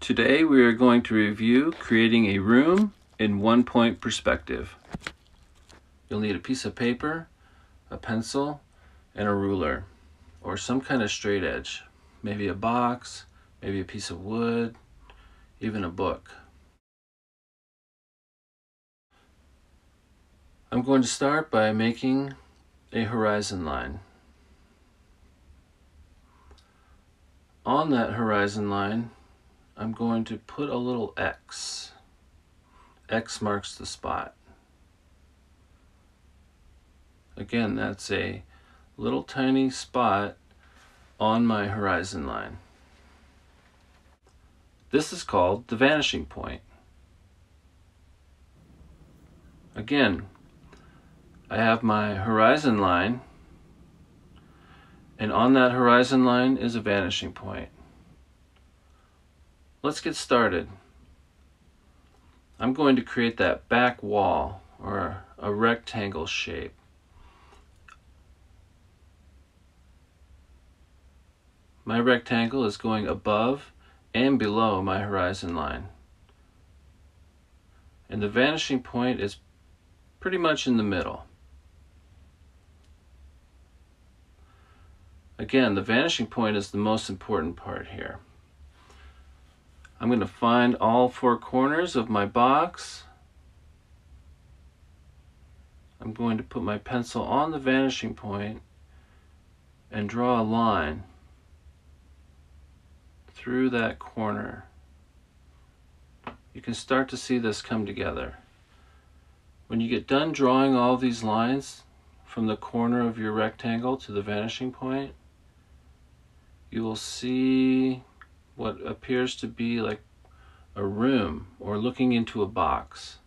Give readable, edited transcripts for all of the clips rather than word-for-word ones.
Today we are going to review creating a room in one-point perspective. You'll need a piece of paper, a pencil, and a ruler, or some kind of straight edge. Maybe a box, maybe a piece of wood, even a book. I'm going to start by making a horizon line. On that horizon line, I'm going to put a little X. X marks the spot. Again, that's a little tiny spot on my horizon line. This is called the vanishing point. Again, I have my horizon line, and on that horizon line is a vanishing point. Let's get started. I'm going to create that back wall, or a rectangle shape. My rectangle is going above and below my horizon line. And the vanishing point is pretty much in the middle. Again, the vanishing point is the most important part here. I'm going to find all four corners of my box. I'm going to put my pencil on the vanishing point and draw a line through that corner. You can start to see this come together. When you get done drawing all these lines from the corner of your rectangle to the vanishing point, you will see what appears to be like a room or looking into a box.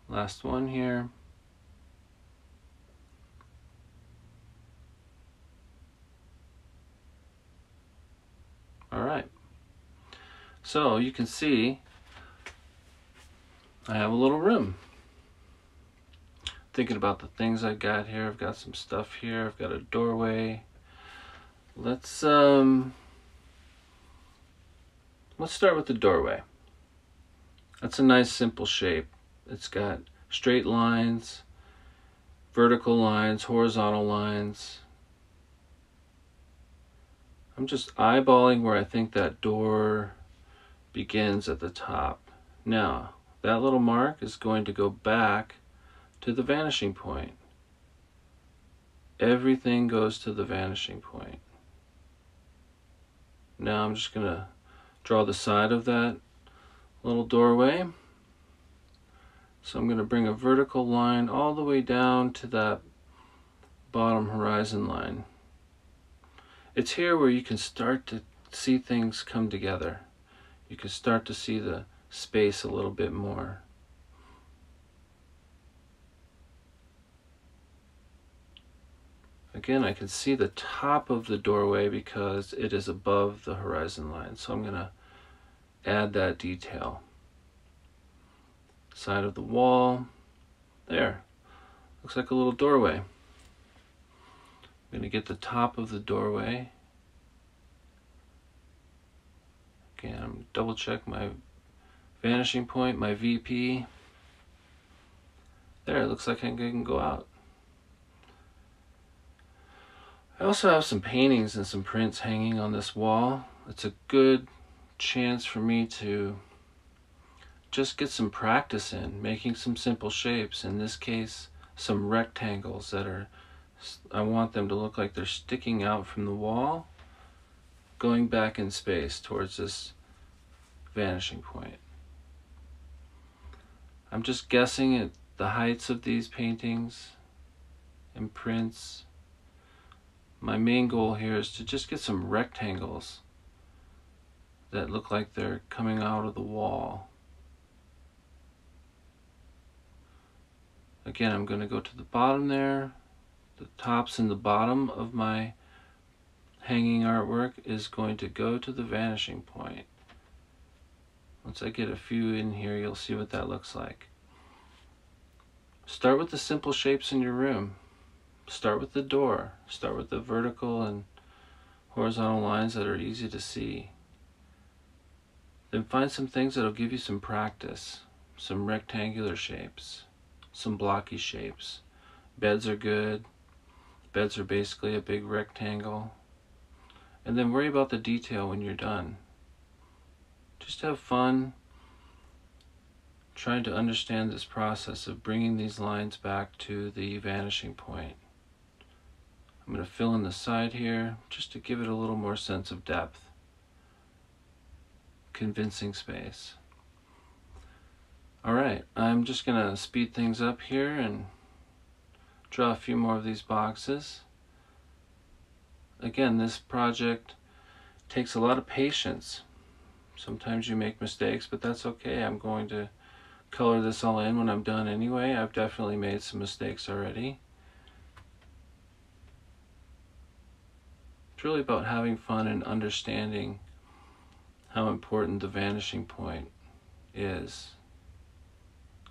Last one here. All right. So you can see I have a little room. Thinking about the things I got here. I've got some stuff here. I've got a doorway. Let's start with the doorway. That's a nice simple shape. It's got straight lines, vertical lines, horizontal lines. I'm just eyeballing where I think that door begins at the top. Now, that little mark is going to go back to the vanishing point. Everything goes to the vanishing point. Now I'm just going to draw the side of that little doorway. So I'm going to bring a vertical line all the way down to that bottom horizon line. It's here where you can start to see things come together. You can start to see the space a little bit more. Again, I can see the top of the doorway because it is above the horizon line. So I'm going to add that detail. Side of the wall. There. Looks like a little doorway. I'm going to get the top of the doorway. Again, I'm double check my vanishing point, my VP. There, it looks like I can go out. I also have some paintings and some prints hanging on this wall. It's a good chance for me to just get some practice in making some simple shapes. In this case, some rectangles that are, I want them to look like they're sticking out from the wall, going back in space towards this vanishing point. I'm just guessing at the heights of these paintings and prints. My main goal here is to just get some rectangles that look like they're coming out of the wall. Again, I'm going to go to the bottom there. The tops and the bottom of my hanging artwork is going to go to the vanishing point. Once I get a few in here, you'll see what that looks like. Start with the simple shapes in your room. Start with the door. Start with the vertical and horizontal lines that are easy to see. Then find some things that'll give you some practice. Some rectangular shapes, some blocky shapes. Beds are good. Beds are basically a big rectangle. And then worry about the detail when you're done. Just have fun trying to understand this process of bringing these lines back to the vanishing point. I'm going to fill in the side here just to give it a little more sense of depth. Convincing space. Alright, I'm just going to speed things up here and draw a few more of these boxes. Again, this project takes a lot of patience. Sometimes you make mistakes, but that's okay. I'm going to color this all in when I'm done anyway. I've definitely made some mistakes already. It's really about having fun and understanding how important the vanishing point is,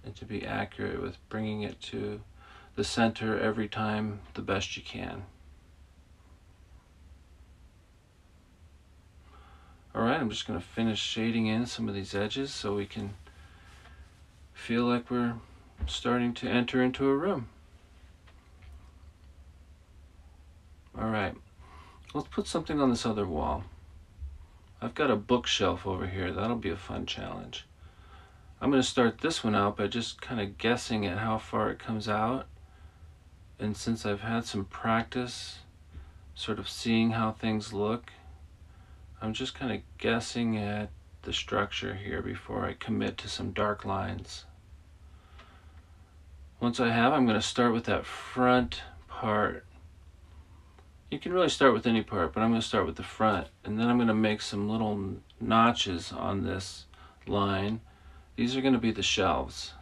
and to be accurate with bringing it to the center every time the best you can. Alright, I'm just going to finish shading in some of these edges so we can feel like we're starting to enter into a room. Alright, let's put something on this other wall. I've got a bookshelf over here. That'll be a fun challenge. I'm going to start this one out by just kind of guessing at how far it comes out. And since I've had some practice sort of seeing how things look, I'm just kind of guessing at the structure here before I commit to some dark lines. Once I have, I'm going to start with that front part. You can really start with any part, but I'm going to start with the front, and then I'm going to make some little notches on this line. These are going to be the shelves.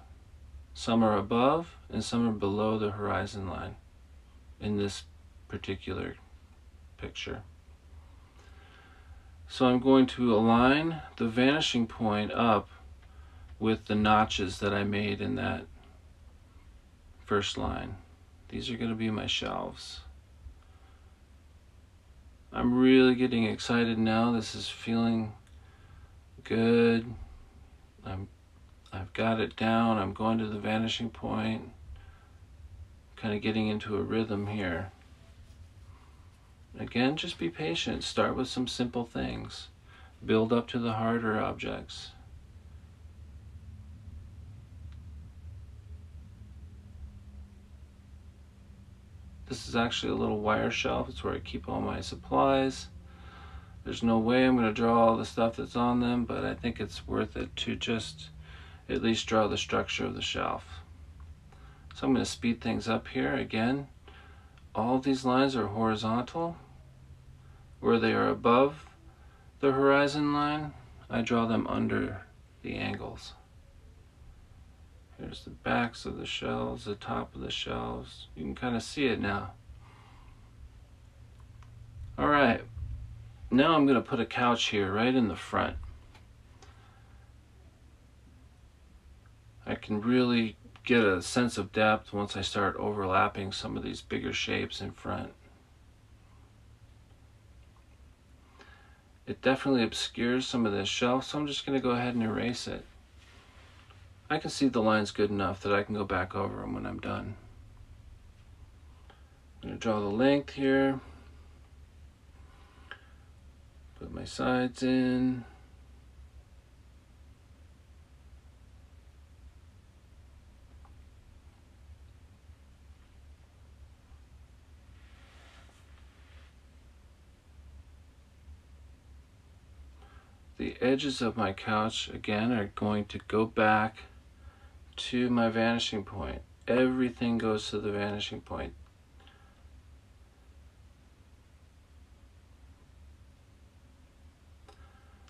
Some are above and some are below the horizon line in this particular picture. So I'm going to align the vanishing point up with the notches that I made in that first line. These are going to be my shelves. I'm really getting excited now. This is feeling good. I've got it down. I'm going to the vanishing point. Kind of getting into a rhythm here. Again, just be patient. Start with some simple things. Build up to the harder objects. This is actually a little wire shelf. It's where I keep all my supplies. There's no way I'm going to draw all the stuff that's on them, but I think it's worth it to just at least draw the structure of the shelf. So I'm going to speed things up here again. All of these lines are horizontal. Where they are above the horizon line, I draw them under the angles. Here's the backs of the shelves, the top of the shelves. You can kind of see it now. Alright, now I'm going to put a couch here right in the front. I can really get a sense of depth once I start overlapping some of these bigger shapes in front. It definitely obscures some of this shelf, so I'm just going to go ahead and erase it. I can see the lines good enough that I can go back over them when I'm done. I'm going to draw the length here. Put my sides in. The edges of my couch, again, are going to go back to my vanishing point. Everything goes to the vanishing point.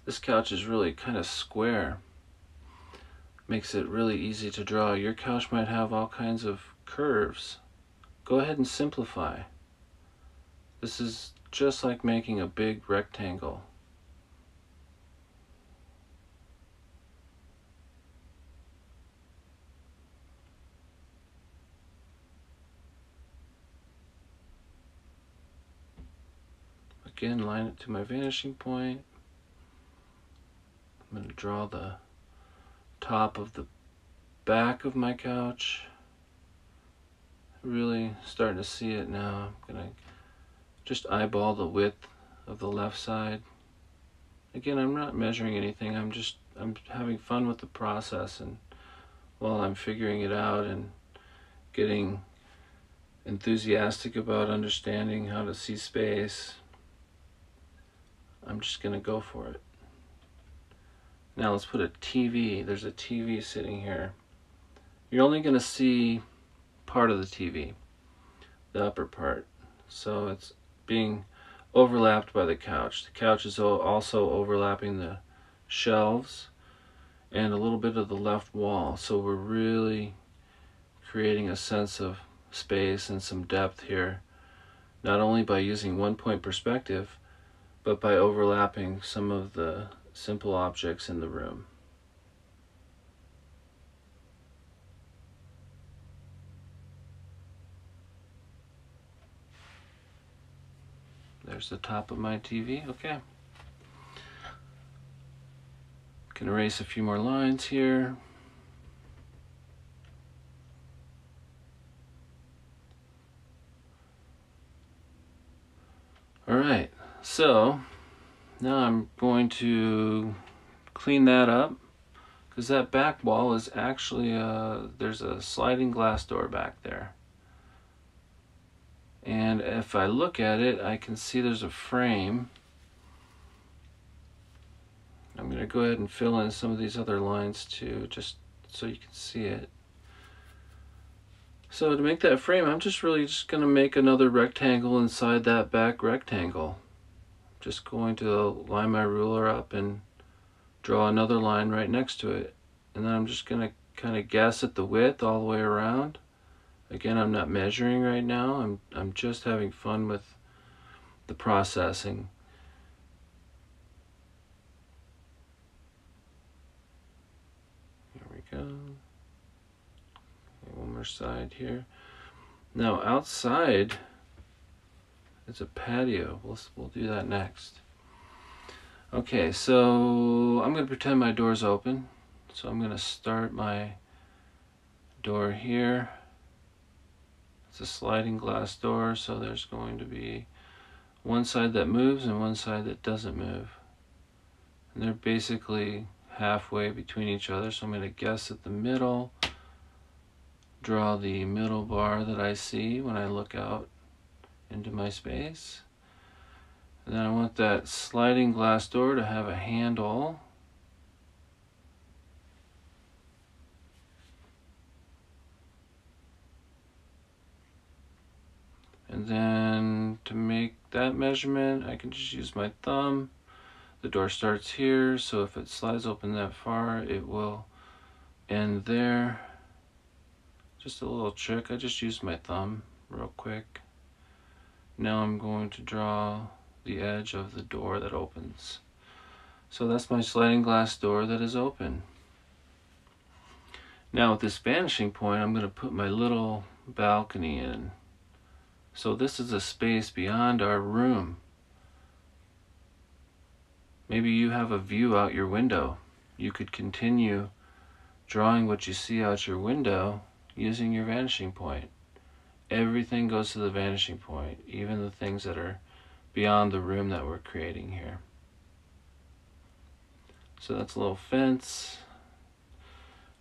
This couch is really kind of square. Makes it really easy to draw. Your couch might have all kinds of curves. Go ahead and simplify. This is just like making a big rectangle. Again, line it to my vanishing point. I'm going to draw the top of the back of my couch. Really starting to see it now. I'm going to just eyeball the width of the left side. Again, I'm not measuring anything. I'm having fun with the process, and while I'm figuring it out and getting enthusiastic about understanding how to see space, I'm just going to go for it. Now let's put a TV. There's a TV sitting here. You're only going to see part of the TV, the upper part. So it's being overlapped by the couch. The couch is also overlapping the shelves and a little bit of the left wall. So we're really creating a sense of space and some depth here, not only by using one-point perspective, but by overlapping some of the simple objects in the room. There's the top of my TV. Okay. Can erase a few more lines here. All right, so now I'm going to clean that up, because that back wall is actually there's a sliding glass door back there. And if I look at it, I can see there's a frame. I'm going to go ahead and fill in some of these other lines too, just so you can see it. So to make that frame, I'm just going to make another rectangle inside that back rectangle. Just going to line my ruler up and draw another line right next to it. And then I'm just going to kind of guess at the width all the way around. Again, I'm not measuring right now. I'm just having fun with the processing. Here we go. One more side here. Now outside, it's a patio. We'll do that next. Okay, so I'm going to pretend my door's open. So I'm going to start my door here. It's a sliding glass door, so there's going to be one side that moves and one side that doesn't move. And they're basically halfway between each other, so I'm going to guess at the middle, draw the middle bar that I see when I look out into my space. And then I want that sliding glass door to have a handle. And then to make that measurement, I can just use my thumb. The door starts here, so if it slides open that far, it will end there. Just a little trick, I just used my thumb real quick. Now I'm going to draw the edge of the door that opens. So that's my sliding glass door that is open. Now with this vanishing point, I'm going to put my little balcony in. So this is a space beyond our room. Maybe you have a view out your window. You could continue drawing what you see out your window using your vanishing point. Everything goes to the vanishing point, even the things that are beyond the room that we're creating here. So that's a little fence.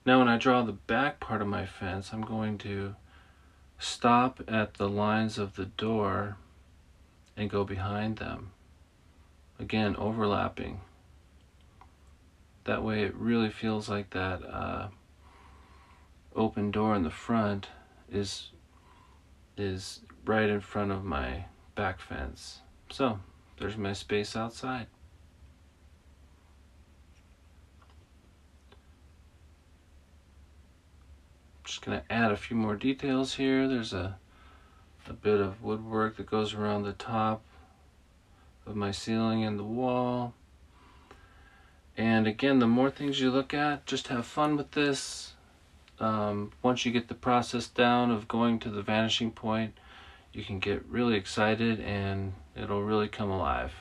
Now when I draw the back part of my fence, I'm going to stop at the lines of the door and go behind them. Again, overlapping. That way it really feels like that open door in the front is right in front of my back fence. So there's my space outside. Just going to add a few more details here. There's a bit of woodwork that goes around the top of my ceiling and the wall. And again, the more things you look at, just have fun with this. Once you get the process down of going to the vanishing point, you can get really excited and it'll really come alive.